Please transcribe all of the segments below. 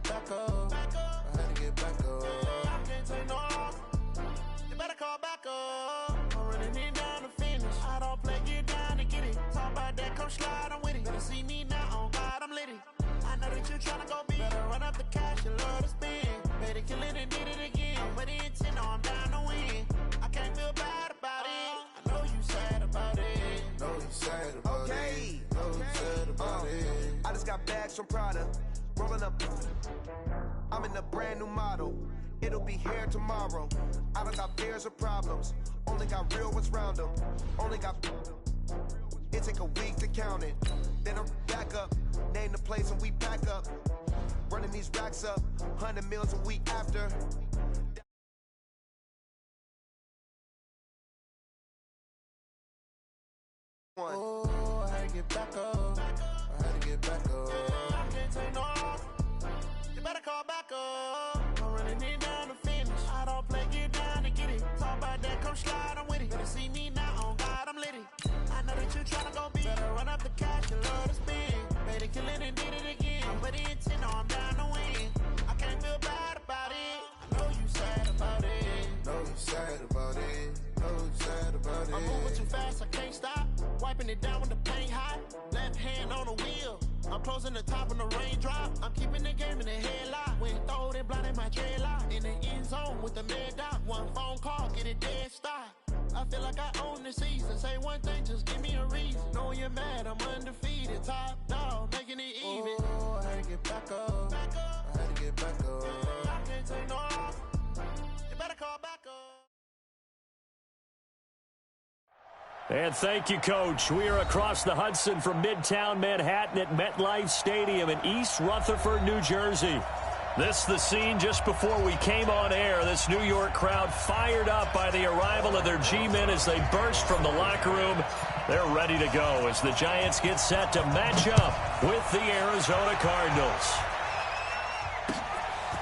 back up. I had to get back up. I can't take no loss. You better call back up. I'm running it down to finish. I don't play, get down to get it. Talk about that, come slide, I'm with it. Better see me now, on God, I'm lit it. I know that you tryna go big. Better run up the cash, you love to spend. Better kill it and did it again. But the intent, no, I'm down to win. I can't feel bad about it. I know you sad about it. Know you sad about it. Know you sad about it. I just got bags from Prada. Rolling up. I'm in a brand new model. It'll be here tomorrow. I don't got fears or problems. Only got real ones round them. Only got. It take a week to count it. Then I'm back up. Name the place and we pack up. Running these racks up. 100 meals a week after. Oh, I had to get back up. I had to get back up. I can't take no loss. You better call back up. I'm running it down to finish. I don't play, get down to get it. Talk about that, come slide, I'm with it. Better see me now, on God, I'm lit it. I know that you tryna go big. Better run up the cash, you love to spend. Better kill it and did it again. But the intent, no, I'm down to win. I can't feel bad about it. I know you sad about it. Know you sad about it. Know you sad about it. I'm moving too fast, I can't stop. Wiping it down with the paint hot. Left hand on the wheel. I'm closing the top on the raindrop. I'm keeping the game in the headlock. When throwed and blinded my dreadlock. In the end zone with the mad dot. One phone call, get it dead stop. I feel like I own the season. Say one thing, just give me a reason. Knowing you're mad, I'm undefeated. Top dog, making it even. Oh, I had to get back up. I had to get back up. I can't take no loss. You better call back up. And thank you, Coach. We are across the Hudson from Midtown Manhattan at MetLife Stadium in East Rutherford, New Jersey. This the scene just before we came on air. This New York crowd fired up by the arrival of their G-men as they burst from the locker room. They're ready to go as the Giants get set to match up with the Arizona Cardinals.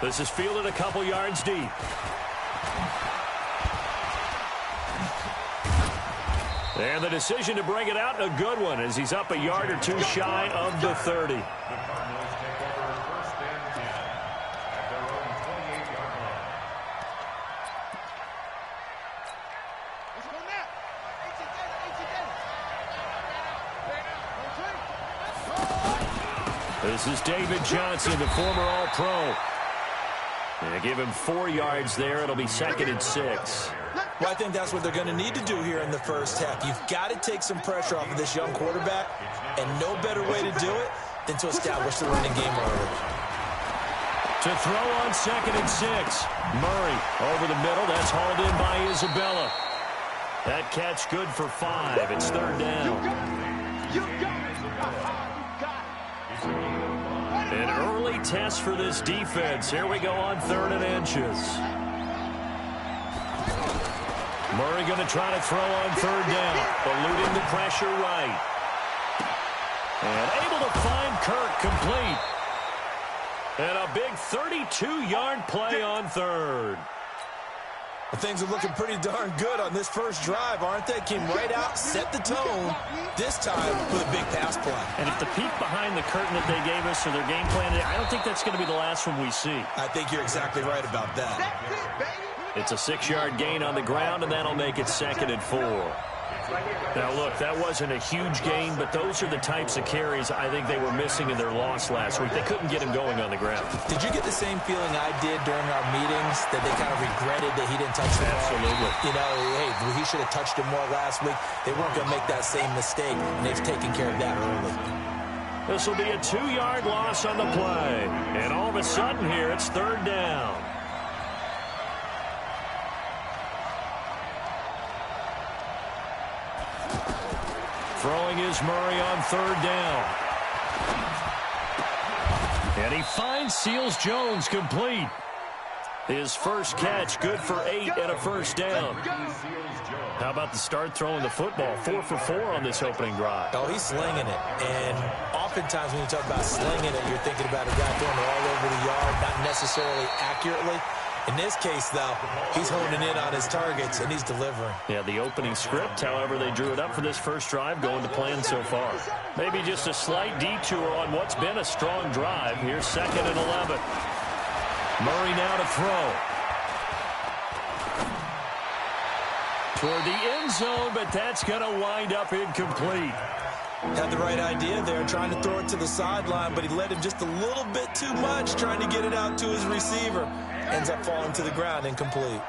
This is fielded a couple yards deep. And the decision to bring it out, a good one, as he's up a yard or two shy of the 30. This is David Johnson, the former All-Pro. And give him 4 yards there. It'll be 2nd and 6. Well, I think that's what they're going to need to do here in the first half. You've got to take some pressure off of this young quarterback, and no better way to do it than to establish the running game early. To throw on 2nd and 6. Murray over the middle. That's hauled in by Isabella. That catch good for 5. It's 3rd down. An early test for this defense. Here we go on 3rd and inches. Murray going to try to throw on 3rd down. Eluding the pressure right. And able to find Kirk complete. And a big 32-yard play on 3rd. Well, things are looking pretty darn good on this first drive, aren't they? Came right out, set the tone, this time with a big pass play. And if the peek behind the curtain that they gave us or their game plan, I don't think that's going to be the last one we see. I think you're exactly right about that. It's a 6-yard gain on the ground, and that'll make it 2nd and 4. Now, look, that wasn't a huge gain, but those are the types of carries I think they were missing in their loss last week. They couldn't get him going on the ground. Did you get the same feeling I did during our meetings, that they kind of regretted that he didn't touch the ball? Absolutely. You know, hey, he should have touched him more last week. They weren't going to make that same mistake, and they've taken care of that early. This will be a 2-yard loss on the play. And all of a sudden here, it's 3rd down. Throwing is Murray on 3rd down. And he finds Seals Jones complete. His first catch, good for 8 and a 1st down. How about the start throwing the football? 4 for 4 on this opening drive. Oh, he's slinging it. And oftentimes when you talk about slinging it, you're thinking about a guy throwing it all over the yard, not necessarily accurately. In this case, though, he's honing in on his targets, and he's delivering. Yeah, the opening script, however, they drew it up for this first drive, going to plan so far. Maybe just a slight detour on what's been a strong drive. Here's 2nd and 11. Murray now to throw. Toward the end zone, but that's going to wind up incomplete. Had the right idea there, trying to throw it to the sideline, but he led him just a little bit too much, trying to get it out to his receiver. Ends up falling to the ground, incomplete.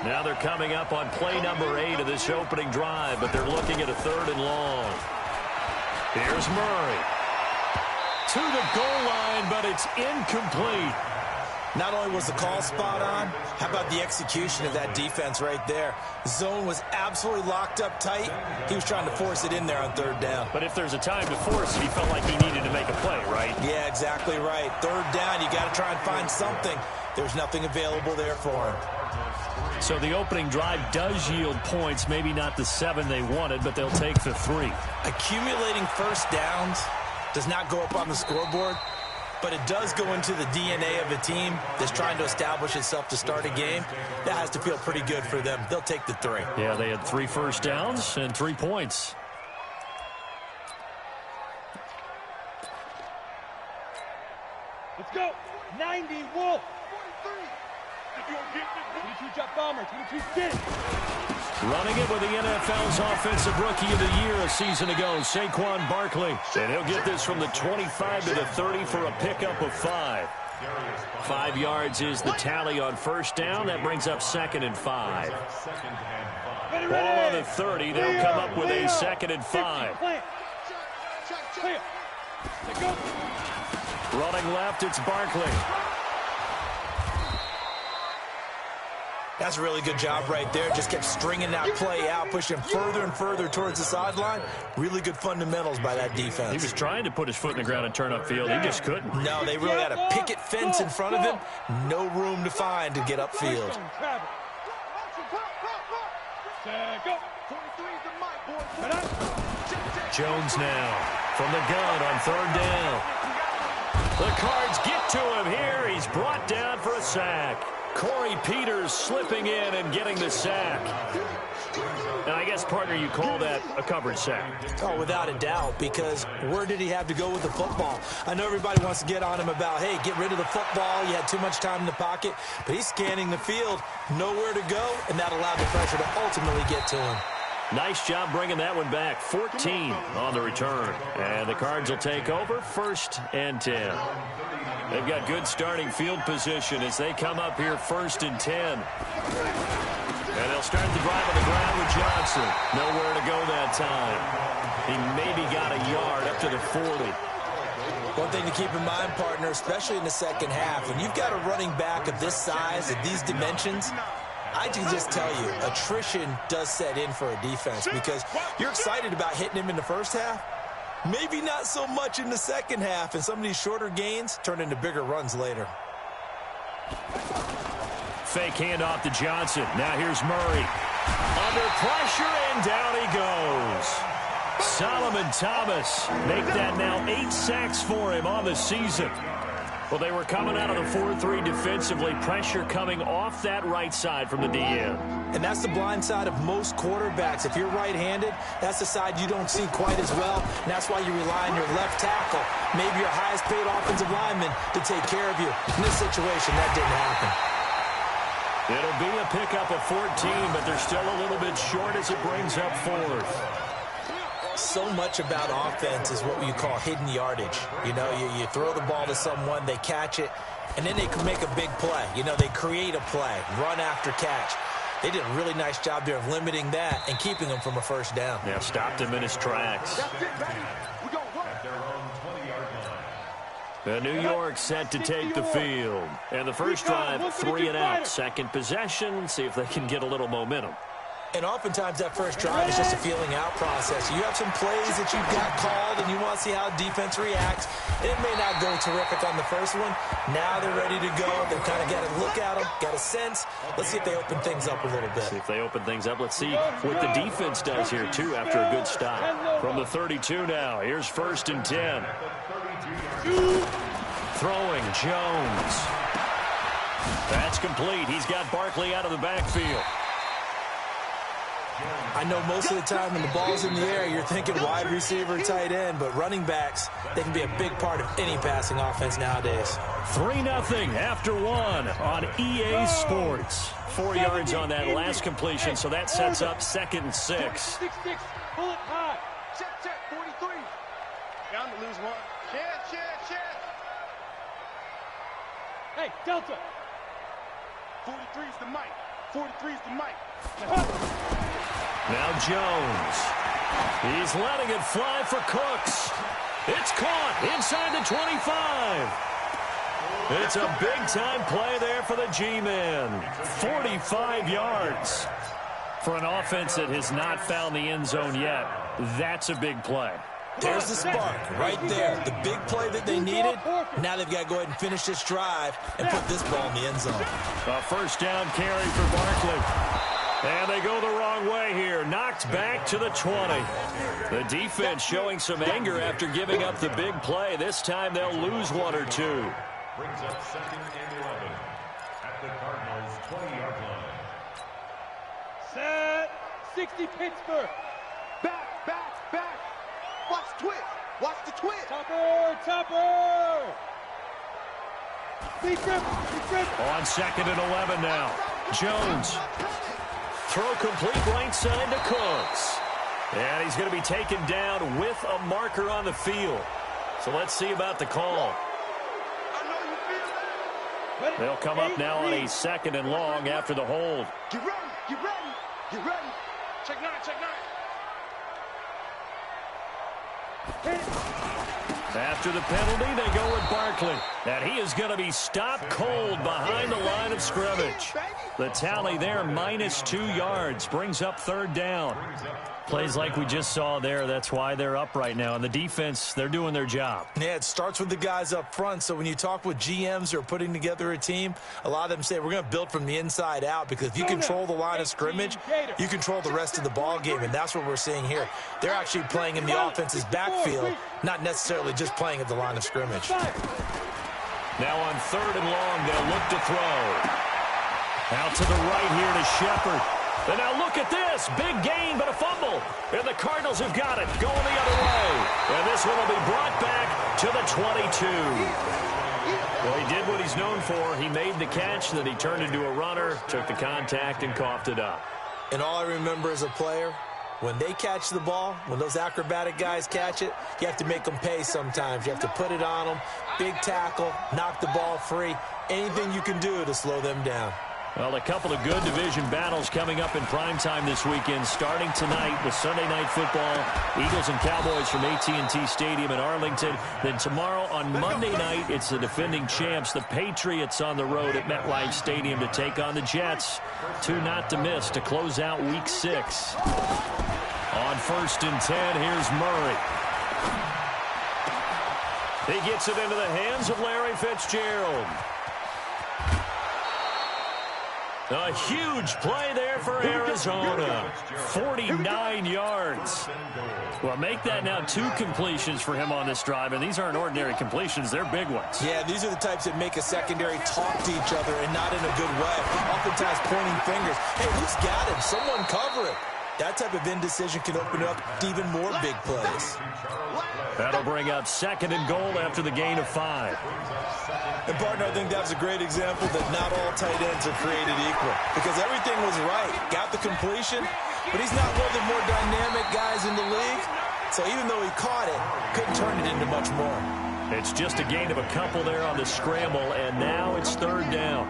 Now they're coming up on play number 8 of this opening drive, but they're looking at a 3rd and long. Here's Murray. To the goal line, but it's incomplete. Not only was the call spot on, how about the execution of that defense right there? The zone was absolutely locked up tight. He was trying to force it in there on 3rd down. But if there's a time to force it, he felt like he needed to make a play, right? Yeah, exactly right. 3rd down, you got to try and find something. There's nothing available there for him. So the opening drive does yield points, maybe not the 7 they wanted, but they'll take the 3. Accumulating first downs does not go up on the scoreboard, but it does go into the DNA of a team that's trying to establish itself to start a game. That has to feel pretty good for them. They'll take the 3. Yeah, they had 3 first downs and 3 points. Let's go. 90, Wolf. 22 Jet Bomber, 22 Spin. Running it with the NFL's Offensive Rookie of the Year a season ago, Saquon Barkley. And he'll get this from the 25 to the 30 for a pickup of 5. 5 yards is the tally on first down. That brings up 2nd and 5. Ball on the 30. They'll come up with a 2nd and 5. Running left, it's Barkley. That's a really good job right there. Just kept stringing that play out, pushing further and further towards the sideline. Really good fundamentals by that defense. He was trying to put his foot in the ground and turn upfield. He just couldn't. No, they really had a picket fence in front of him. No room to find to get upfield. Jones now from the gun on 3rd down. The Cards get to him here. He's brought down for a sack. Corey Peters slipping in and getting the sack. And I guess, partner, you call that a coverage sack. Oh, without a doubt, because where did he have to go with the football? I know everybody wants to get on him about, hey, get rid of the football. You had too much time in the pocket. But he's scanning the field, nowhere to go, and that allowed the pressure to ultimately get to him. Nice job bringing that one back. 14 on the return. And the Cards will take over 1st and 10. They've got good starting field position as they come up here 1st and 10. And they'll start the drive on the ground with Johnson. Nowhere to go that time. He maybe got a yard up to the 40. One thing to keep in mind, partner, especially in the second half, when you've got a running back of this size, of these dimensions, I can just tell you, attrition does set in for a defense because you're excited about hitting him in the first half. Maybe not so much in the second half, and some of these shorter gains turn into bigger runs later. Fake handoff to Johnson. Now here's Murray. Under pressure, and down he goes. Solomon Thomas make that now 8 sacks for him on the season. Well, they were coming out of the 4-3 defensively. Pressure coming off that right side from the DN. And that's the blind side of most quarterbacks. If you're right-handed, that's the side you don't see quite as well. And that's why you rely on your left tackle, maybe your highest-paid offensive lineman, to take care of you. In this situation, that didn't happen. It'll be a pickup of 14, but they're still a little bit short as it brings up 4th. So much about offense is what you call hidden yardage. You know, you throw the ball to someone, they catch it, and then they can make a big play. You know, they create a play, run after catch. They did a really nice job there of limiting that and keeping him from a first down. Yeah, stopped him in his tracks. New York set to take the field. And the first drive, 3 and out. Second possession, see if they can get a little momentum. And oftentimes that first drive is just a feeling out process. You have some plays that you've got called and you want to see how defense reacts. It may not go terrific on the first one. Now they're ready to go. They've kind of got to look at them, got a sense. Let's see if they open things up a little bit. See if they open things up. Let's see what the defense does here, too, after a good stop. From the 32 now, here's 1st and 10. Throwing Jones. That's complete. He's got Barkley out of the backfield. I know most of the time when the ball's in the air, you're thinking wide receiver, tight end, but running backs, they can be a big part of any passing offense nowadays. 3-0 after one on EA Sports. 4 yards on that last completion, so that sets up 2nd and 6. 6-6, pull it high. Check, 43. Down to lose one. Check. Hey, Delta. 43 is the mic. 43 is the mic. Now Jones. He's letting it fly for Cooks. It's caught inside the 25. It's a big-time play there for the G-Men. 45 yards. For an offense that has not found the end zone yet, that's a big play. There's the spark right there. The big play that they needed. Now they've got to go ahead and finish this drive and put this ball in the end zone. A first down carry for Barkley. And they go the wrong way here. Knocked back to the 20. The defense showing some anger after giving up the big play. This time they'll lose 1 or 2. Brings up 2nd and 11 at the Cardinals' 20-yard line. Set. 60 Pittsburgh. Back. Watch the twist. Watch the twist. Topper. Be trip. On 2nd and 11 now. Jones. Throw complete right side to Cooks. And he's going to be taken down with a marker on the field. So let's see about the call. They'll come up now on a 2nd and long after the hold. Get ready. Check 9. After the penalty, they go with Barkley. And he is going to be stopped cold behind the line of scrimmage. The tally there, -2 yards, brings up 3rd down. Plays like we just saw there, that's why they're up right now. And the defense, they're doing their job. Yeah, it starts with the guys up front. So when you talk with GMs who are putting together a team, a lot of them say we're going to build from the inside out, because if you control the line of scrimmage, you control the rest of the ball game, and that's what we're seeing here. They're actually playing in the offense's backfield, not necessarily just playing at the line of scrimmage. Now on 3rd and long, they'll look to throw. Out to the right here to Shepard. And now look at this. Big gain, but a fumble. And the Cardinals have got it. Going the other way. And this one will be brought back to the 22. Well, he did what he's known for. He made the catch, then he turned into a runner, took the contact, and coughed it up. And all I remember as a player, when they catch the ball, when those acrobatic guys catch it, you have to make them pay sometimes. You have to put it on them. Big tackle, knock the ball free. Anything you can do to slow them down. Well, a couple of good division battles coming up in primetime this weekend, starting tonight with Sunday Night Football, Eagles and Cowboys from AT&T Stadium in Arlington. Then tomorrow on Monday night, it's the defending champs, the Patriots, on the road at MetLife Stadium to take on the Jets. 2 not to miss to close out Week 6. On 1st and 10, here's Murray. He gets it into the hands of Larry Fitzgerald. A huge play there for Arizona. 49 yards. Well, make that now 2 completions for him on this drive, and these aren't ordinary completions. They're big ones. Yeah, these are the types that make a secondary talk to each other, and not in a good way. Oftentimes pointing fingers. Hey, who's got him? Someone cover it. That type of indecision can open up even more big plays. That'll bring up 2nd and goal after the gain of 5. And, partner, I think that's a great example that not all tight ends are created equal, because everything was right. Got the completion, but he's not one of the more dynamic guys in the league. So even though he caught it, couldn't turn it into much more. It's just a gain of a couple there on the scramble, and now it's 3rd down.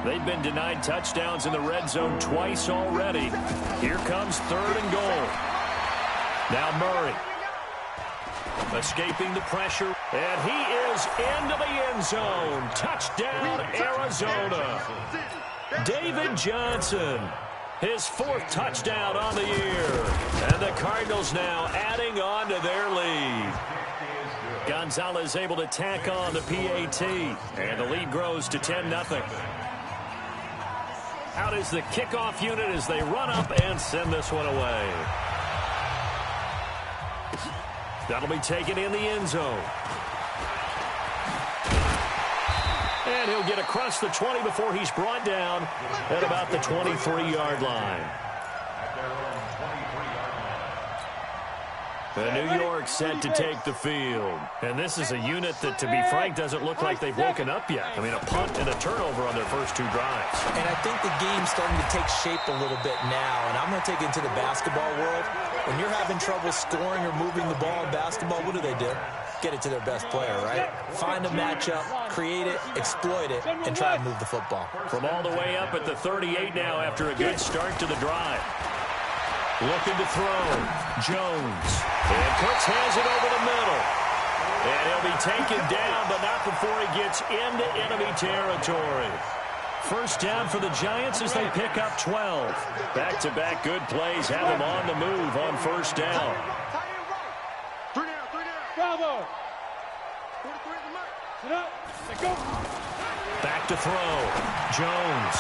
They've been denied touchdowns in the red zone twice already. Here comes 3rd and goal. Now Murray. Escaping the pressure, and he is into the end zone. Touchdown, Arizona. David Johnson, his 4th touchdown on the year. And the Cardinals now adding on to their lead. Gonzalez able to tack on the PAT, and the lead grows to 10-0. Out is the kickoff unit as they run up and send this one away. That'll be taken in the end zone. And he'll get across the 20 before he's brought down at about the 23-yard line. New York set to take the field. And this is a unit that, to be frank, doesn't look like they've woken up yet. I mean, a punt and a turnover on their first 2 drives. And I think the game's starting to take shape a little bit now. And I'm going to take it into the basketball world. When you're having trouble scoring or moving the ball in basketball, what do? Get it to their best player, right? Find a matchup, create it, exploit it, and try to move the football. From all the way up at the 38 now after a good start to the drive. Looking to throw. Jones. And Cooks has it over the middle. And he'll be taken down, but not before he gets into enemy territory. First down for the Giants as they pick up 12. Back-to-back good plays have them on the move on first down. Bravo. Sit up. Let go. Back to throw. Jones.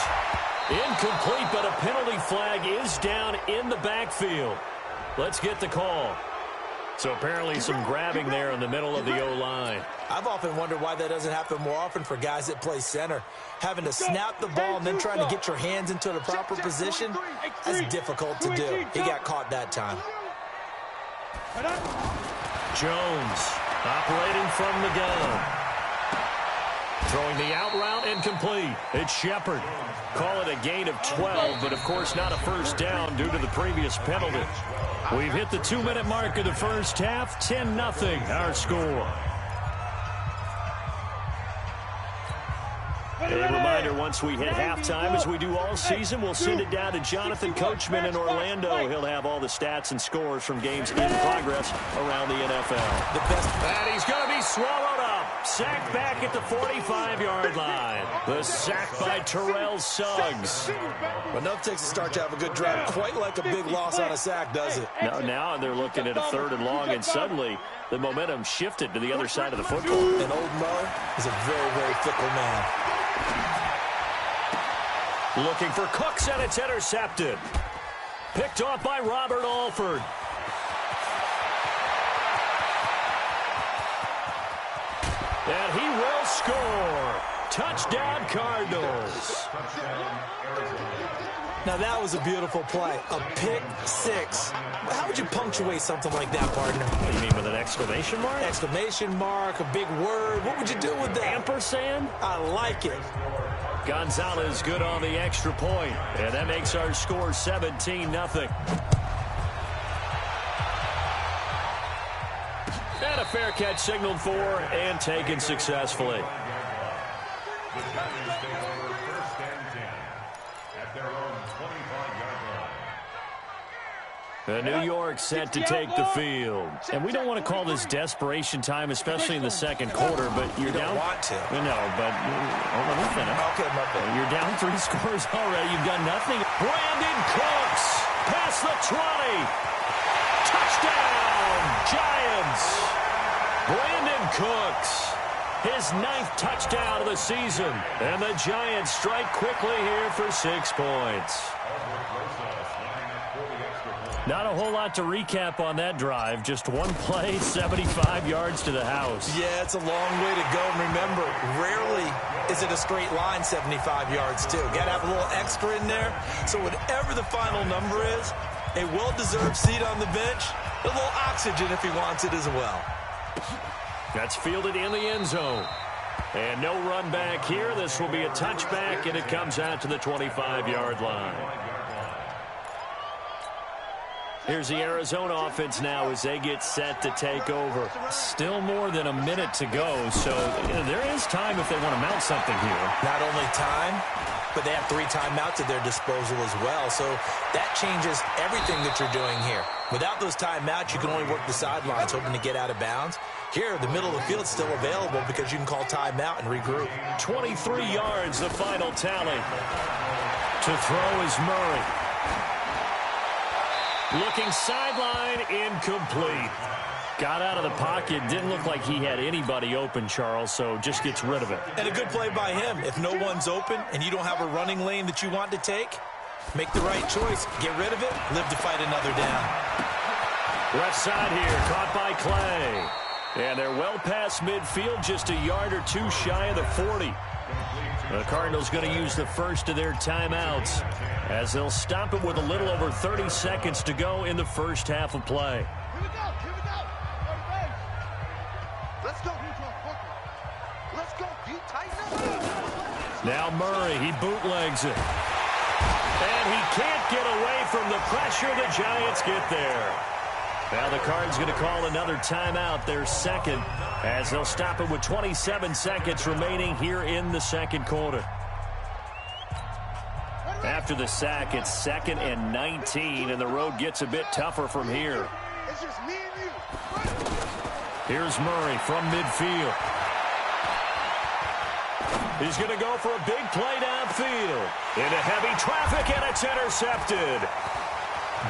Incomplete, but a penalty flag is down in the backfield. Let's get the call. So apparently some grabbing there in the middle of the O-line. I've often wondered why that doesn't happen more often for guys that play center. Having to snap the ball and then trying to get your hands into the proper position, that's difficult to do. He got caught that time. Jones operating from the gun. Throwing the out route and complete. It's Shepard. Call it a gain of 12, but of course not a first down due to the previous penalty. We've hit the 2-minute mark of the first half. 10-0 our score. A reminder, once we hit halftime, as we do all season, we'll send it down to Jonathan Coachman in Orlando. He'll have all the stats and scores from games in progress around the NFL. And he's going to be swallowed up. Sacked back at the 45-yard line. The sack by Terrell Suggs. But enough takes to start to have a good drive. Quite like a big loss on a sack, does it? Now they're looking at a 3rd and long, and suddenly the momentum shifted to the other side of the football. And Old Mo is a very, very fickle man. Looking for Cooks, and it's intercepted. Picked off by Robert Alford. And he will score. Touchdown, Cardinals. Now, that was a beautiful play. A pick 6. How would you punctuate something like that, partner? What do you mean, with an exclamation mark? Exclamation mark, a big word. What would you do with that? Ampersand? I like it. Gonzalez good on the extra point, and that makes our score 17-0. And a fair catch signaled for and taken successfully. New York set to take the field. And we don't want to call this desperation time, especially in the second quarter, but you're down. You don't want to. No, but let me finish. Okay, my bad. You're down 3 scores already. You've done nothing. Brandon Cooks past the 20. Touchdown, Giants. Brandon Cooks, his 9th touchdown of the season. And the Giants strike quickly here for 6 points. Not a whole lot to recap on that drive. Just one play, 75 yards to the house. Yeah, it's a long way to go. And remember, rarely is it a straight line 75 yards, too. Got to have a little extra in there. So whatever the final number is, a well-deserved seat on the bench, a little oxygen if he wants it as well. That's fielded in the end zone. And no run back here. This will be a touchback, and it comes out to the 25-yard line. Here's the Arizona offense now as they get set to take over. Still more than a minute to go, so there is time if they want to mount something here. Not only time, but they have 3 timeouts at their disposal as well, so that changes everything that you're doing here. Without those timeouts, you can only work the sidelines hoping to get out of bounds. Here, the middle of the field's still available because you can call timeout and regroup. 23 yards, the final tally. To throw is Murray. Looking sideline, incomplete. Got out of the pocket. Didn't look like he had anybody open, Charles, so just gets rid of it. And a good play by him. If no one's open and you don't have a running lane that you want to take, make the right choice. Get rid of it. Live to fight another down. Left side here, caught by Clay. And they're well past midfield, just a yard or 2 shy of the 40. The Cardinals going to use the first of their timeouts as they'll stop it with a little over 30 seconds to go in the first half of play. Here we go. go. Let's go. You tighten up. Now Murray, he bootlegs it. And he can't get away from the pressure. The Giants get there. Now the Cards going to call another timeout, their second, as they'll stop it with 27 seconds remaining here in the second quarter. After the sack, it's 2nd and 19, and the road gets a bit tougher from here. It's just me and you. Here's Murray from midfield. He's going to go for a big play downfield. Into heavy traffic, and it's intercepted.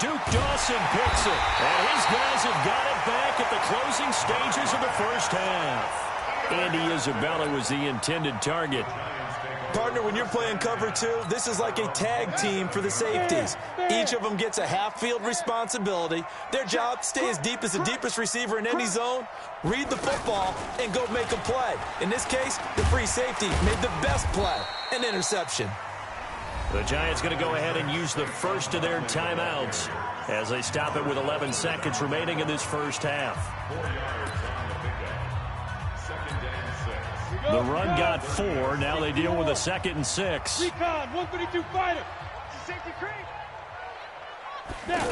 Duke Dawson picks it, and his guys have got it back at the closing stages of the first half. Andy Isabella was the intended target. Partner, when you're playing cover 2, this is like a tag team for the safeties. Each of them gets a half-field responsibility. Their job, stay as deep as the deepest receiver in any zone, read the football, and go make a play. In this case, the free safety made the best play, an interception. The Giants going to go ahead and use the first of their timeouts as they stop it with 11 seconds remaining in this first half. 4 yards on the pickup. 2nd and 6. The run got 4. Now they deal with a 2nd and 6. Recon, 132 fighter. Safety creep. Now.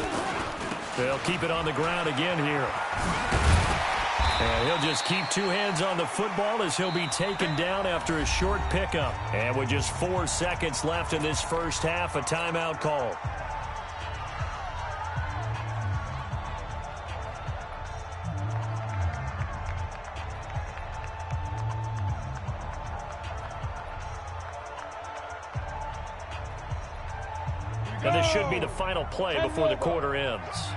They'll keep it on the ground again here. And he'll just keep 2 hands on the football as he'll be taken down after a short pickup. And with just 4 seconds left in this first half, a timeout call. And this should be the final play before the quarter ends.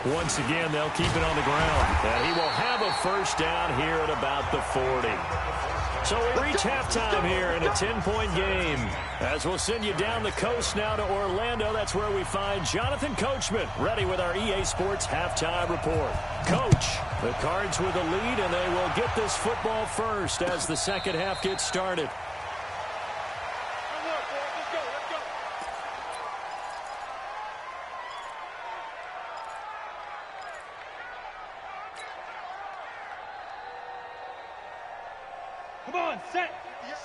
Once again, they'll keep it on the ground. And he will have a first down here at about the 40. So we reach halftime here in a 10-point game. As we'll send you down the coast now to Orlando, that's where we find Jonathan Coachman ready with our EA Sports halftime report. Coach, the Cards with the lead, and they will get this football first as the second half gets started. Come on, set.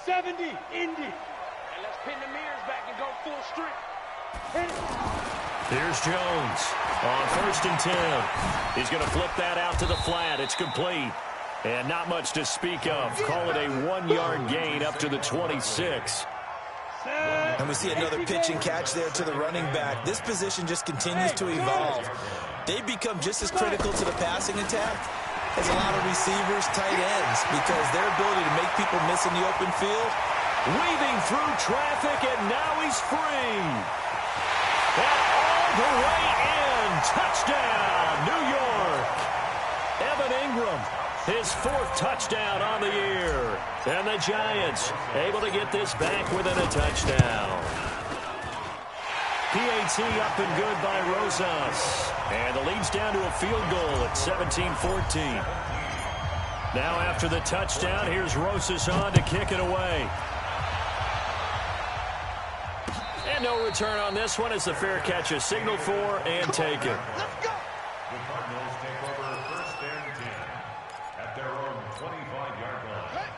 70, Indy. And let's pin the mirrors back and go full strength. Hit it. Here's Jones on 1st and 10. He's going to flip that out to the flat. It's complete. And not much to speak of. Call it a 1-yard gain up to the 26. And we see another pitch and catch there to the running back. This position just continues to evolve. They become just as critical to the passing attack as a lot of receivers, tight ends, because their ability to make people miss in the open field. Weaving through traffic, and now he's free. And all the way in. Touchdown, New York. Evan Ingram, his 4th touchdown on the year. And the Giants able to get this back within a touchdown. PAT up and good by Rosas. And the lead's down to a field goal at 17-14. Now after the touchdown, here's Rosas on to kick it away. And no return on this one as the fair catch is signaled for and taken. Let's go. The Cardinals take over 1st and 10 at their own 25-yard line.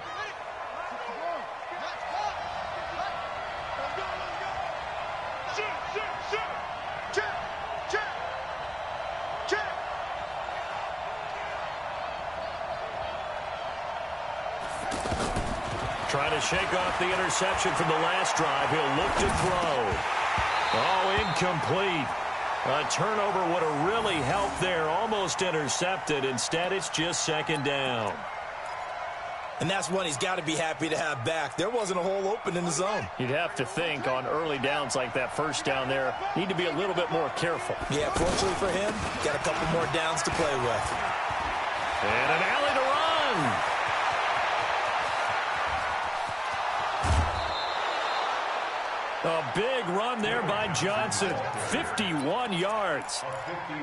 Trying to shake off the interception from the last drive. He'll look to throw. Oh, incomplete. A turnover would have really helped there. Almost intercepted. Instead, it's just 2nd down. And that's one he's got to be happy to have back. There wasn't a hole open in the zone. You'd have to think on early downs like that first down there, need to be a little bit more careful. Yeah, fortunately for him, got a couple more downs to play with. And an alley to run. A big run there by Johnson. 51 yards.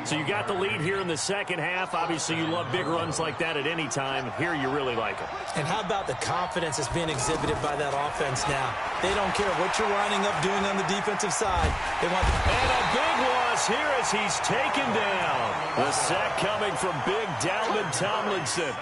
So you got the lead here in the second half. Obviously, you love big runs like that at any time. Here, you really like them. And how about the confidence that's being exhibited by that offense now? They don't care what you're lining up doing on the defensive side. They want. And a big loss falls here as he's taken down. The sack coming from big Dalvin Tomlinson.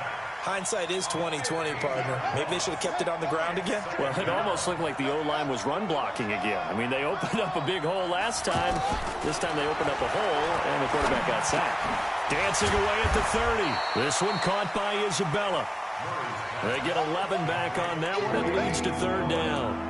Hindsight is 20/20, partner. Maybe they should have kept it on the ground again. Well, it almost looked like the O-line was run blocking again. I mean, they opened up a big hole last time. This time they opened up a hole, and the quarterback got sacked. Dancing away at the 30. This one caught by Isabella. They get 11 back on that one. It leads to third down.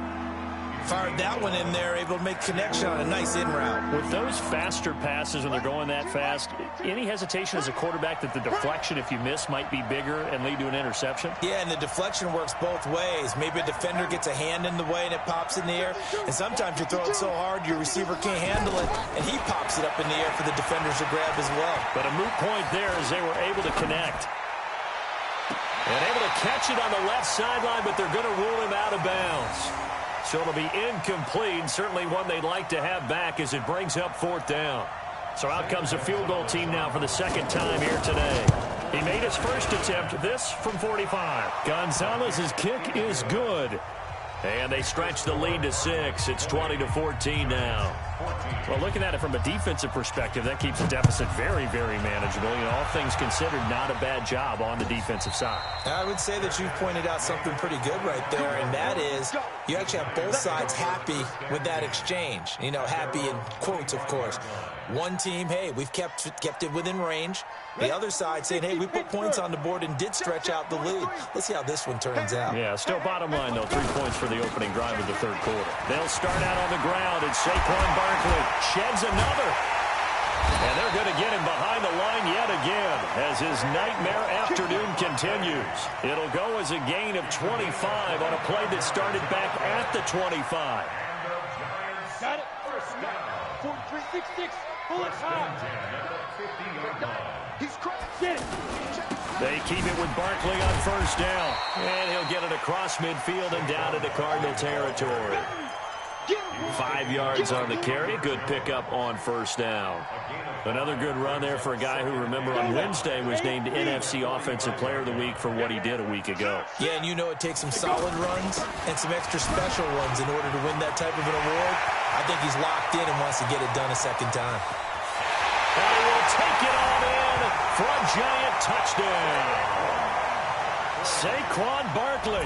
Fired that one in there, able to make connection on a nice in route. With those faster passes when they're going that fast, any hesitation as a quarterback that the deflection, if you miss, might be bigger and lead to an interception? Yeah, and the deflection works both ways. Maybe a defender gets a hand in the way and it pops in the air. And sometimes you throw it so hard your receiver can't handle it, and he pops it up in the air for the defenders to grab as well. But a moot point there as they were able to connect. And able to catch it on the left sideline, but they're going to rule him out of bounds. So it'll be incomplete, certainly one they'd like to have back as it brings up fourth down. So out comes a field goal team now for the second time here today. He made his first attempt, this from 45. Gonzalez's kick is good. And they stretch the lead to 6. It's 20-14 now. Well, looking at it from a defensive perspective, that keeps the deficit very, very manageable. You know, all things considered, not a bad job on the defensive side. I would say that you've pointed out something pretty good right there, and that is you actually have both sides happy with that exchange. You know, happy in quotes, of course. One team, hey, we've kept it within range. The other side saying, hey, we put points on the board and did stretch out the lead. Let's see how this one turns out. Yeah, still bottom line, though, 3 points for the opening drive of the third quarter. They'll start out on the ground, and Saquon Barkley sheds another. And they're going to get him behind the line yet again as his nightmare afternoon continues. It'll go as a gain of 25 on a play that started back at the 25. Got it. 43-66. Bullets high. He's cracked. Get it. They keep it with Barkley on first down. And he'll get it across midfield and down into Cardinal territory. 5 yards on the carry. Good pickup on first down. Another good run there for a guy who, remember, on Wednesday was named NFC Offensive Player of the Week for what he did a week ago. Yeah, and you know it takes some solid runs and some extra special ones in order to win that type of an award. I think he's locked in and wants to get it done a second time. And he will take it on in for a giant touchdown. Saquon Barkley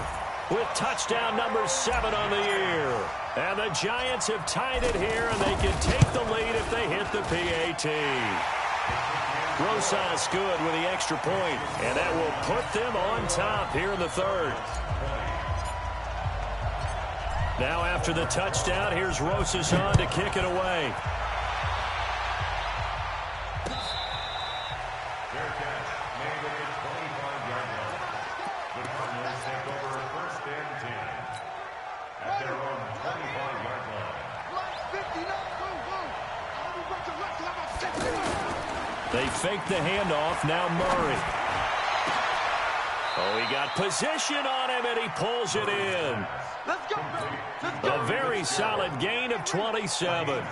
with touchdown number 7 on the year. And the Giants have tied it here, and they can take the lead if they hit the PAT. Rosas good with the extra point, and that will put them on top here in the third. Now after the touchdown, here's Rosas on to kick it away. Fair catch made at the 25-yard line. The Cardinals take over first and 10 at their own 25-yard line. They fake the handoff. Now Murray. Oh, he got position on him, and he pulls it in. A very solid gain of 27.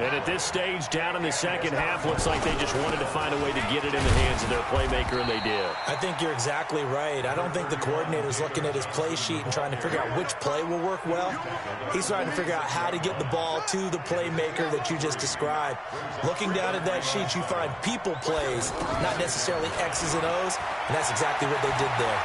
And at this stage, down in the second half, looks like they just wanted to find a way to get it in the hands of their playmaker, and they did. I think you're exactly right. I don't think the coordinator's looking at his play sheet and trying to figure out which play will work well. He's trying to figure out how to get the ball to the playmaker that you just described. Looking down at that sheet, you find people plays, not necessarily X's and O's, and that's exactly what they did there.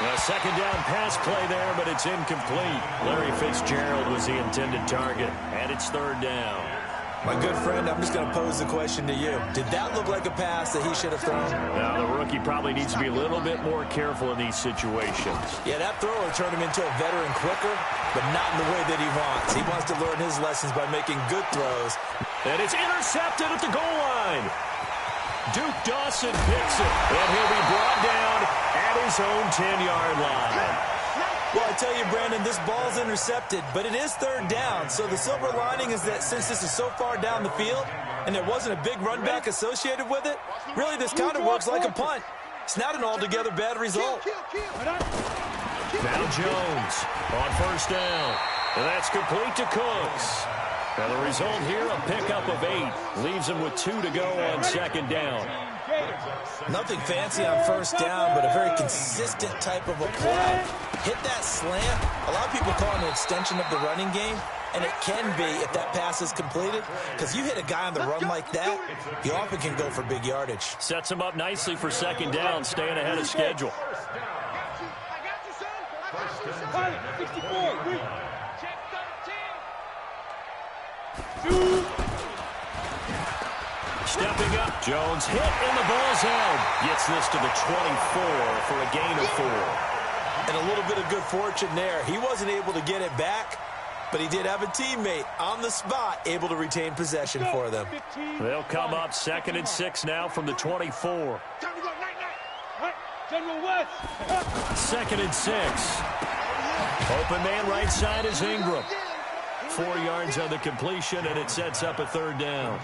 A second down pass play there, but it's incomplete. Larry Fitzgerald was the intended target, and it's third down. My good friend, I'm just going to pose the question to you. Did that look like a pass that he should have thrown? Now, the rookie probably needs to be a little bit more careful in these situations. Yeah, that throw will turn him into a veteran quicker, but not in the way that he wants. He wants to learn his lessons by making good throws. And it's intercepted at the goal line. Duke Dawson picks it, and he'll be brought down at his own 10-yard line. Well, I tell you, Brandon, this ball's intercepted, but it is third down. So the silver lining is that since this is so far down the field and there wasn't a big run back associated with it, really this kind of works like a punt. It's not an altogether bad result. Now Jones on first down, and that's complete to Cooks. Now the result here, a pickup of 8. Leaves him with 2 to go on second down. Nothing fancy on first down, but a very consistent type of a play. Hit that slant. A lot of people call it an extension of the running game, And it can be if that pass is completed, because you hit a guy on the run like that, you often can go for big yardage. Sets him up nicely for second down, staying ahead of schedule. Pilot, 64, read. Check 13. 2. Stepping up, Jones hit and the ball's held. Gets this to the 24 for a gain of 4. And a little bit of good fortune there. He wasn't able to get it back, but he did have a teammate on the spot able to retain possession for them. They'll come up 2nd and 6 now from the 24. General West. 2nd and 6. Open man right side is Ingram. 4 yards on the completion, and it sets up a 3rd down.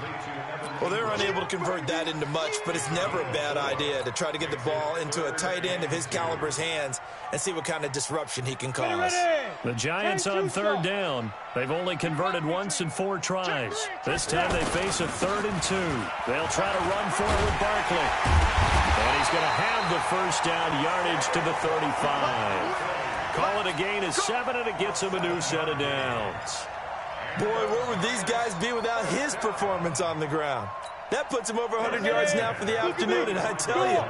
Well, they're unable to convert that into much, but it's never a bad idea to try to get the ball into a tight end of his caliber's hands and see what kind of disruption he can cause. The Giants on 3rd down. They've only converted once in 4 tries. This time they face a 3rd and 2. They'll try to run for it with Barkley. And he's going to have the 1st down yardage to the 35. Call it a gain of 7, and it gets him a new set of downs. Boy, where would these guys be without his performance on the ground? That puts him over 100 yards now for the afternoon, and I tell you,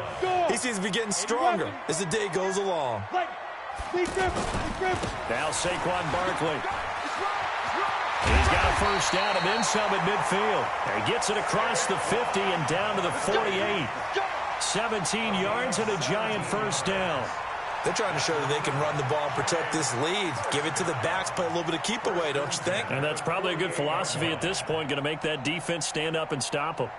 he seems to be getting stronger as the day goes along. Now Saquon Barkley. He's got a 1st down and then some at midfield. He gets it across the 50 and down to the 48. 17 yards and a Giant 1st down. They're trying to show that they can run the ball and protect this lead. Give it to the backs, play a little bit of keep away, don't you think? And that's probably a good philosophy at this point, going to make that defense stand up and stop them.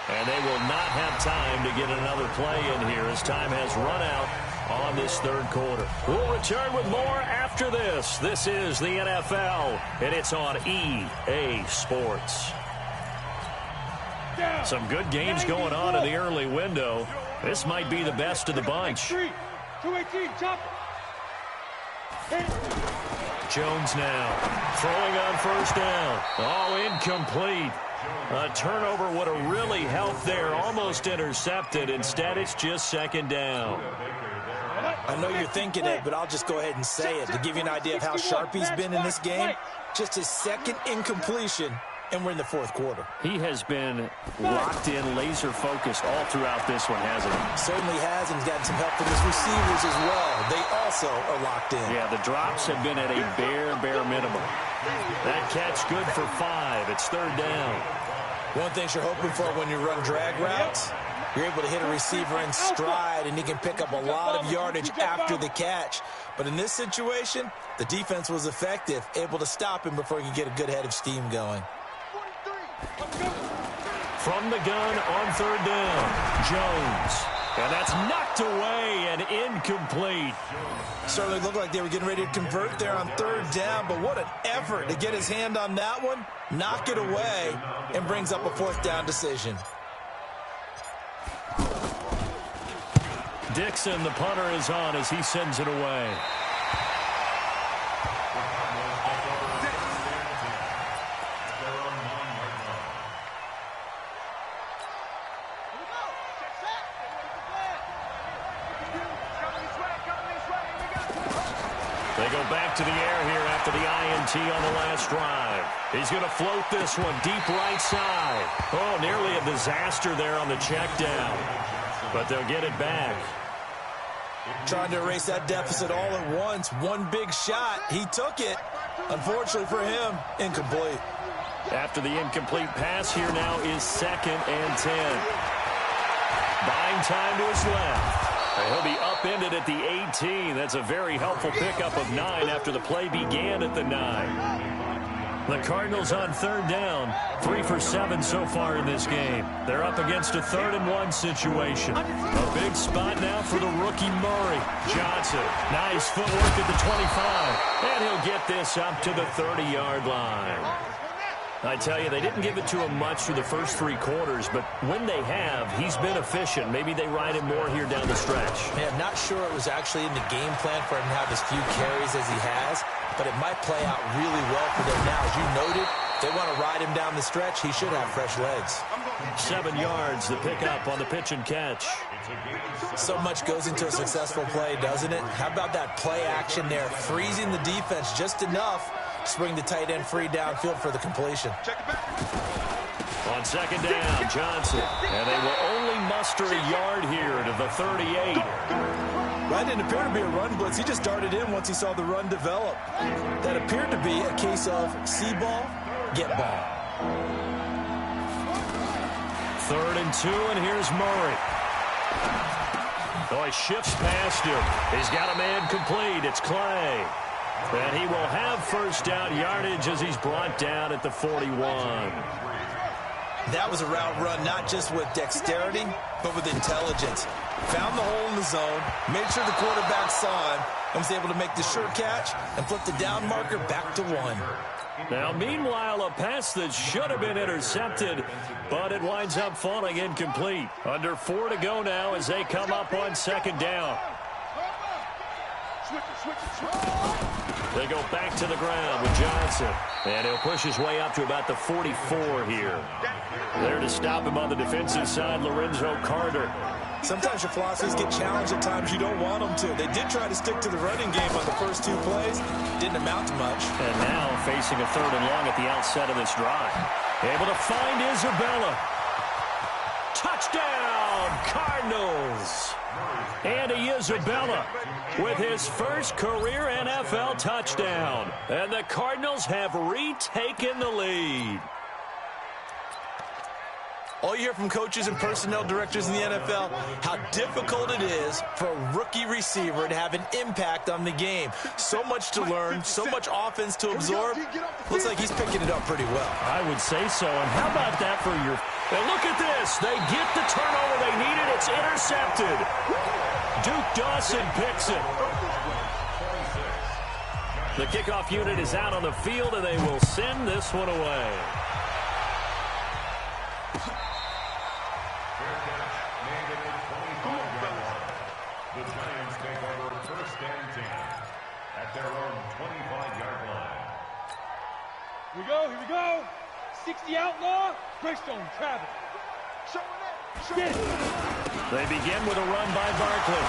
And they will not have time to get another play in here as time has run out on this 3rd quarter. We'll return with more after this. This is the NFL, and it's on EA Sports. Some good games going on in the early window. This might be the best of the bunch. 218, chop. Jones now throwing on 1st down. Oh, incomplete. A turnover would have really helped there. Almost intercepted. Instead, it's just 2nd down. I know you're thinking it, but I'll just go ahead and say it to give you an idea of how sharp he's been in this game. Just his 2nd incompletion, and we're in the 4th quarter. He has been locked in, laser-focused all throughout this one, hasn't he? Certainly has, and he's gotten some help from his receivers as well. They also are locked in. Yeah, the drops have been at a bare minimum. That catch good for 5. It's 3rd down. One thing you're hoping for when you run drag routes, you're able to hit a receiver in stride, and he can pick up a lot of yardage after the catch. But in this situation, the defense was effective, able to stop him before he could get a good head of steam going. From the gun on 3rd down, Jones. And that's knocked away and incomplete. Certainly looked like they were getting ready to convert there on 3rd down, but what an effort to get his hand on that one, knock it away, and brings up a 4th down decision. Dixon, the punter, is on as he sends it away. They go back to the air here after the INT on the last drive. He's going to float this one deep right side. Oh, nearly a disaster there on the check down. But they'll get it back. Trying to erase that deficit all at once. One big shot. He took it. Unfortunately for him, incomplete. After the incomplete pass, here now is 2nd and 10. Buying time to his left. He'll be upended at the 18. That's a very helpful pickup of 9 after the play began at the 9. The Cardinals on 3rd down, 3 for 7 so far in this game. They're up against a 3rd and 1 situation. A big spot now for the rookie Murray. Johnson, nice footwork at the 25. And he'll get this up to the 30-yard line. I tell you, they didn't give it to him much through the first 3 quarters, but when they have, he's been efficient. Maybe they ride him more here down the stretch. Man, I'm not sure it was actually in the game plan for him to have as few carries as he has, but it might play out really well for them now. As you noted, If they want to ride him down the stretch, he should have fresh legs. 7 yards, the pickup on the pitch and catch. So much goes into a successful play, doesn't it? How about that play action there, freezing the defense just enough to bring the tight end free downfield for the completion. On second down, Johnson. And they will only muster a yard here to the 38. That didn't appear to be a run blitz. He just darted in once he saw the run develop. That appeared to be a case of see ball, get ball. 3rd and 2, and here's Murray. Oh, he shifts past him. He's got a man complete. It's Clay. And he will have first down yardage as he's brought down at the 41. That was a route run not just with dexterity, but with intelligence. Found the hole in the zone, made sure the quarterback saw him, and was able to make the sure catch and flip the down marker back to 1. Now, meanwhile, a pass that should have been intercepted, but it winds up falling incomplete. Under 4 to go now as they come up on second down. They go back to the ground with Johnson. And he'll push his way up to about the 44 here. There to stop him on the defensive side, Lorenzo Carter. Sometimes your philosophies get challenged at times you don't want them to. They did try to stick to the running game on the first 2 plays. Didn't amount to much. And now facing a 3rd and long at the outset of this drive. Able to find Isabella. Touchdown, Cardinals. Andy Isabella with his first career NFL touchdown. And the Cardinals have retaken the lead. All you hear from coaches and personnel directors in the NFL, how difficult it is for a rookie receiver to have an impact on the game. So much to learn, so much offense to absorb. Looks like he's picking it up pretty well. I would say so. And how about that for your... And look at this. They get the turnover they needed. It's intercepted. Duke Dawson picks it. The kickoff unit is out on the field, and they will send this one away. The Giants take over 1st and 10 at their own 25-yard line. Here we go. 60 outlaw, Greystone travel. Get it. They begin with a run by Barkley.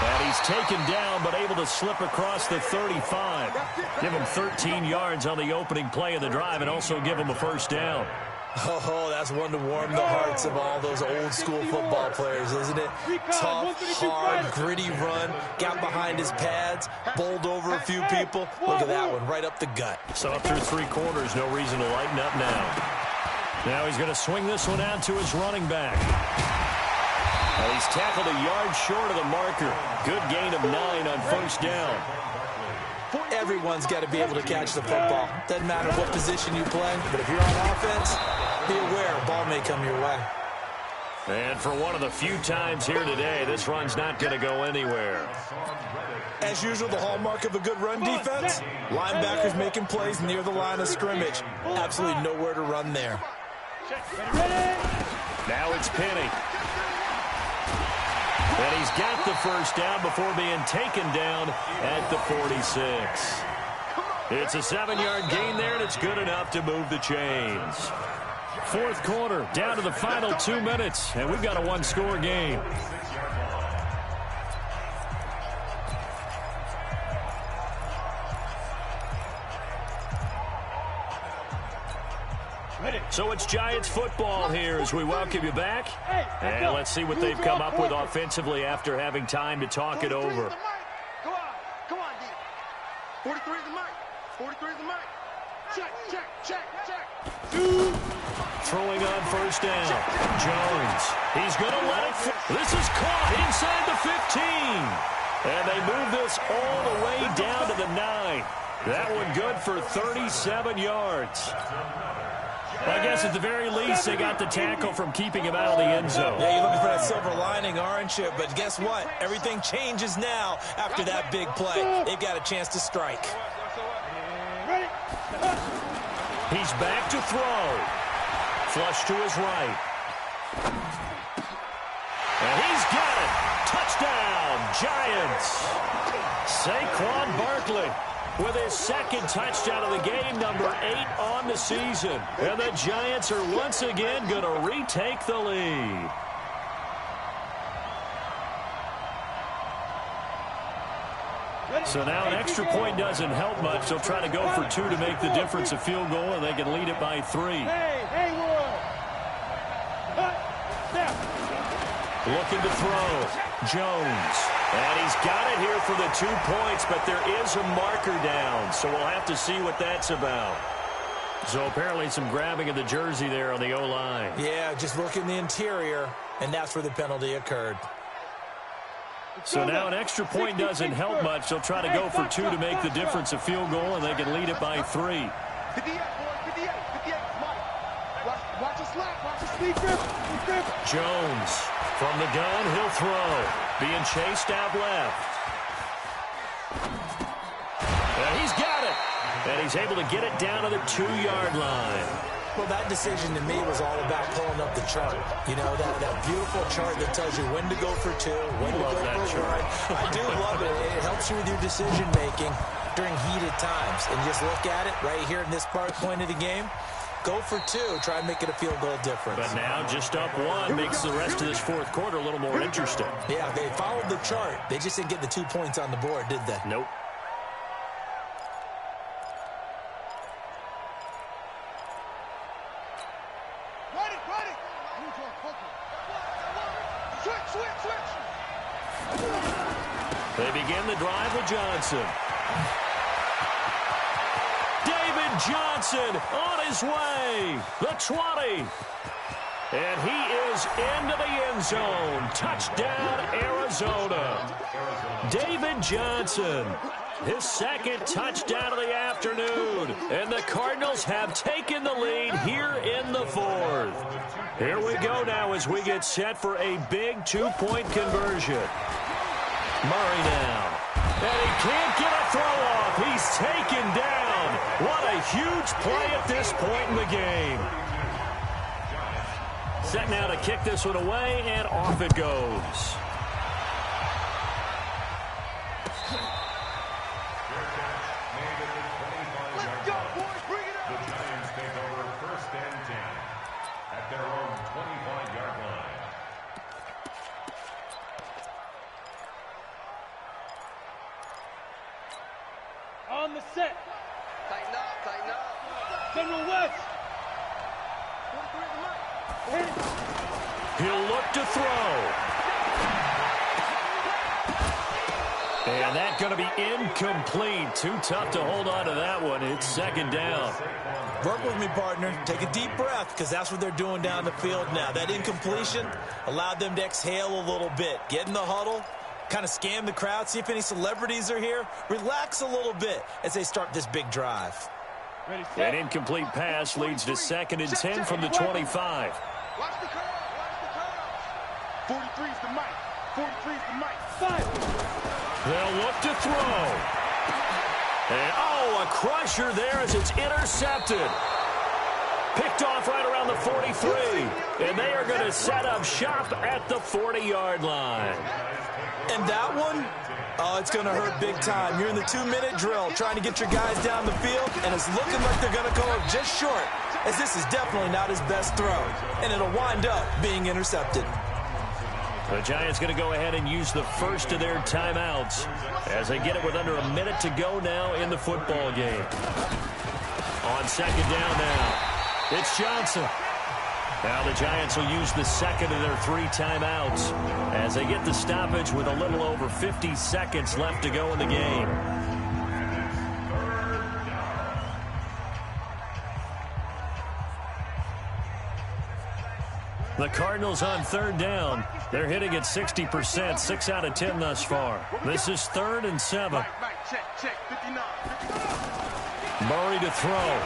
And he's taken down, but able to slip across the 35. Give him 13 yards on the opening play of the drive and also give him a first down. Oh, that's one to warm the hearts of all those old-school football players, isn't it? Tough, hard, gritty run, got behind his pads, bowled over a few people. Look at that one, right up the gut. So up through 3 quarters, no reason to lighten up now. Now he's going to swing this one out to his running back. Well, he's tackled a yard short of the marker. Good gain of 9 on first down. Everyone's got to be able to catch the football. Doesn't matter what position you play, but if you're on offense, be aware a ball may come your way. And for one of the few times here today, this run's not going to go anywhere. As usual, the hallmark of a good run defense, linebackers making plays near the line of scrimmage. Absolutely nowhere to run there. Now it's Penny. And he's got the first down before being taken down at the 46. It's a 7-yard gain there, and it's good enough to move the chains. 4th quarter, down to the final 2 minutes, and we've got a 1-score game. So it's Giants football here as we welcome you back. And let's see what they've come up with offensively after having time to talk it over. Come on, D. 43 is the mic. 43 is the mic. Check. Throwing on first down. Jones. He's going to let it. This is caught inside the 15. And they move this all the way down to the 9. That one good for 37 yards. I guess at the very least, they got the tackle from keeping him out of the end zone. Yeah, you're looking for that silver lining, aren't you? But guess what? Everything changes now after that big play. They've got a chance to strike. He's back to throw. Flush to his right. And he's got it. Touchdown, Giants. Saquon Barkley. with his second touchdown of the game, number 8 on the season. And the Giants are once again going to retake the lead. So now an extra point doesn't help much. They'll try to go for 2 to make the difference a field goal, and they can lead it by 3. Hey, world. Looking to throw. Jones. And he's got it here for the 2 points, but there is a marker down, so we'll have to see what that's about. So apparently some grabbing of the jersey there on the O-line. Yeah, just look in the interior, and that's where the penalty occurred. So now an extra point doesn't help much. They'll try to go for 2 to make the difference a field goal, and they can lead it by 3. 58, boy, 58, Mike. Watch your slack, watch your speed grip. Jones from the gun, he'll throw. Being chased out left. And he's got it. And he's able to get it down to the 2-yard line. Well, that decision to me was all about pulling up the chart. You know, that beautiful chart that tells you when to go for 2, when to go for 1. I do love it. It helps you with your decision-making during heated times. And just look at it right here in this point of the game. Go for 2. Try and make it a field goal difference. But now just up 1 makes the rest of this fourth quarter a little more interesting. Yeah, they followed the chart. They just didn't get the 2 points on the board, did they? Nope. They begin the drive with Johnson. David Johnson on his way. The 20. And he is into the end zone. Touchdown, Arizona. David Johnson, his second touchdown of the afternoon. And the Cardinals have taken the lead here in the 4th. Here we go now as we get set for a big 2-point conversion. Murray now. And he can't get a throw off. He's taken down. What a huge play at this point in the game. Set now to kick this one away, and off it goes. Let's go, boys. Bring it up. The Giants take over 1st and 10 at their own 25-yard line. On the set. Tighten up. General West. He'll look to throw. And that's going to be incomplete. Too tough to hold on to that one. It's 2nd down. Work with me, partner. Take a deep breath, because that's what they're doing down the field now. That incompletion allowed them to exhale a little bit. Get in the huddle, kind of scan the crowd, see if any celebrities are here. Relax a little bit as they start this big drive. Ready, set. An incomplete pass leads to 2nd and 10 from the 25. Watch the curve. 43's the mic. 43's the mic. They'll look to throw. And, a crusher there as it's intercepted. Picked off right around the 43. And they are going to set up shop at the 40-yard line. And that one, it's going to hurt big time. You're in the 2-minute drill trying to get your guys down the field, and it's looking like they're going to go up just short, as this is definitely not his best throw. And it'll wind up being intercepted. The Giants going to go ahead and use the first of their timeouts as they get it with under a minute to go now in the football game. On 2nd down now, it's Johnson. Now the Giants will use the 2nd of their 3 timeouts as they get the stoppage with a little over 50 seconds left to go in the game. The Cardinals on 3rd down. They're hitting at 60%, 6 out of 10 thus far. This is 3rd and 7. Check, 59. Murray to throw.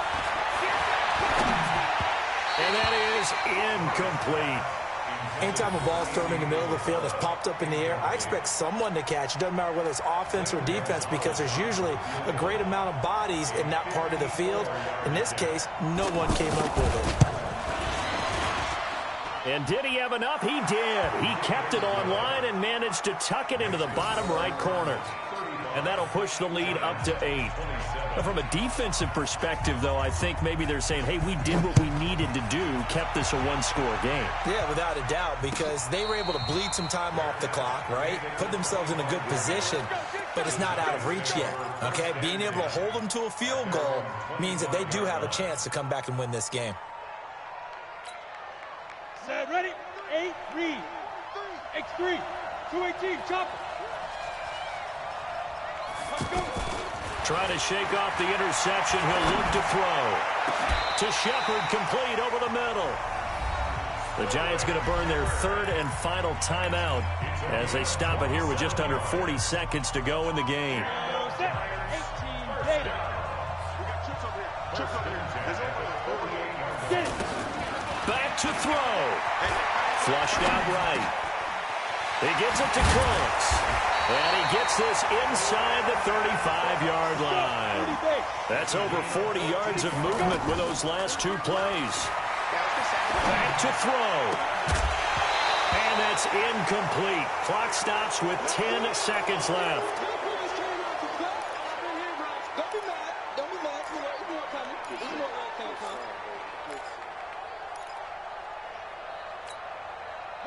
And that is incomplete. Anytime a ball's thrown in the middle of the field, it's popped up in the air, I expect someone to catch. It doesn't matter whether it's offense or defense, because there's usually a great amount of bodies in that part of the field. In this case, no one came up with it. And did he have enough? He did. He kept it on line and managed to tuck it into the bottom right corner. and that'll push the lead up to 8. Now, from a defensive perspective, though, I think maybe they're saying, hey, we did what we needed to do, kept this a one-score game. Yeah, without a doubt, because they were able to bleed some time off the clock, right? Put themselves in a good position, but it's not out of reach yet, okay? Being able to hold them to a field goal means that they do have a chance to come back and win this game. Set, ready? 8, read. X3, 218, chopper. Let's go. Trying to shake off the interception. He'll look to throw. To Shepard, complete over the middle. The Giants going to burn their third and final timeout as they stop it here with just under 40 seconds to go in the game. Set, 18, data. Get it. Back to throw. Flushed out right. He gives it to Cooks. And he gets this inside the 35-yard line. That's over 40 yards of movement with those last 2 plays. Back to throw. And that's incomplete. Clock stops with 10 seconds left.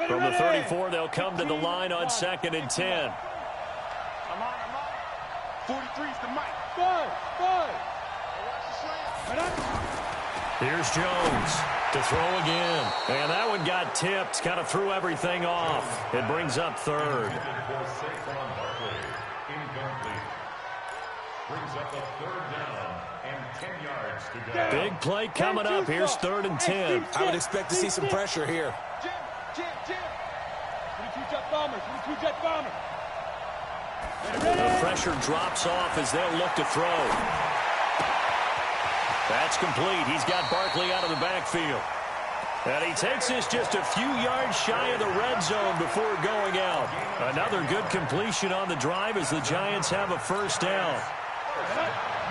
From the 34, they'll come to the line on 2nd and 10. 43's the mic. Here's Jones to throw again. And that one got tipped. Kind of threw everything off. It brings up 3rd. Brings up a 3rd down and 10 yards to go. Big play coming up. Here's 3rd and 10. I would expect to see some pressure here. Jim. 22 jet bombers. The pressure drops off as they'll look to throw. That's complete. He's got Barkley out of the backfield. And he takes this just a few yards shy of the red zone before going out. Another good completion on the drive as the Giants have a 1st down.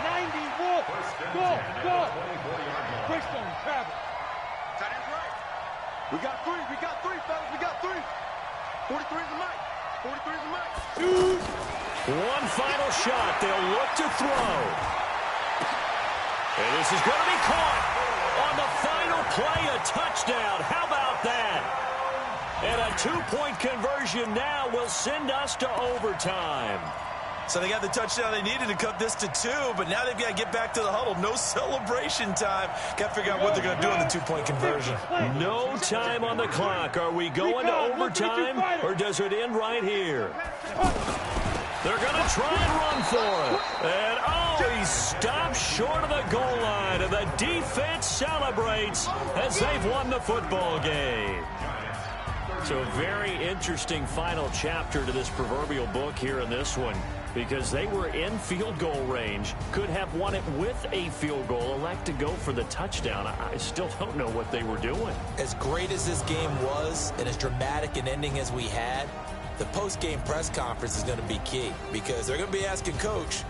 91. Go. Quickstone, travel. Tight end's right. We got 3, fellas. We got 3. 43's the mic. 43's the mic. Shoot. One final shot. They'll look to throw. And this is going to be caught on the final play, a touchdown. How about that? And a 2-point conversion now will send us to overtime. So they got the touchdown they needed to cut this to 2, but now they've got to get back to the huddle. No celebration time. Got to figure out what they're going to do in the 2-point conversion. No time on the clock. Are we going to overtime, or does it end right here? They're going to try and run for it. And, oh, he stops short of the goal line, and the defense celebrates as they've won the football game. So a very interesting final chapter to this proverbial book here in this one, because they were in field goal range, could have won it with a field goal, elect to go for the touchdown. I still don't know what they were doing. As great as this game was and as dramatic an ending as we had, the post-game press conference is going to be key, because they're going to be asking Coach,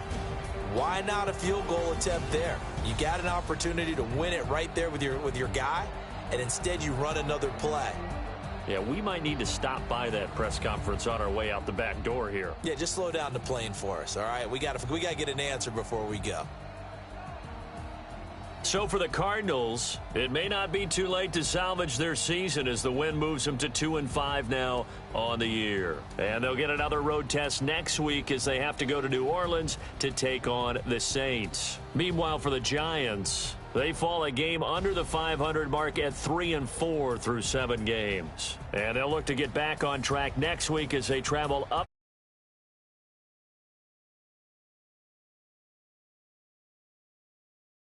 why not a field goal attempt there? You got an opportunity to win it right there with your guy, and instead you run another play. Yeah, we might need to stop by that press conference on our way out the back door here. Yeah, just slow down the plane for us, all right? We got to get an answer before we go. So for the Cardinals, it may not be too late to salvage their season as the win moves them to 2-5 now on the year. And they'll get another road test next week as they have to go to New Orleans to take on the Saints. Meanwhile, for the Giants, they fall a game under the 500 mark at 3-4 through 7 games. And they'll look to get back on track next week as they travel up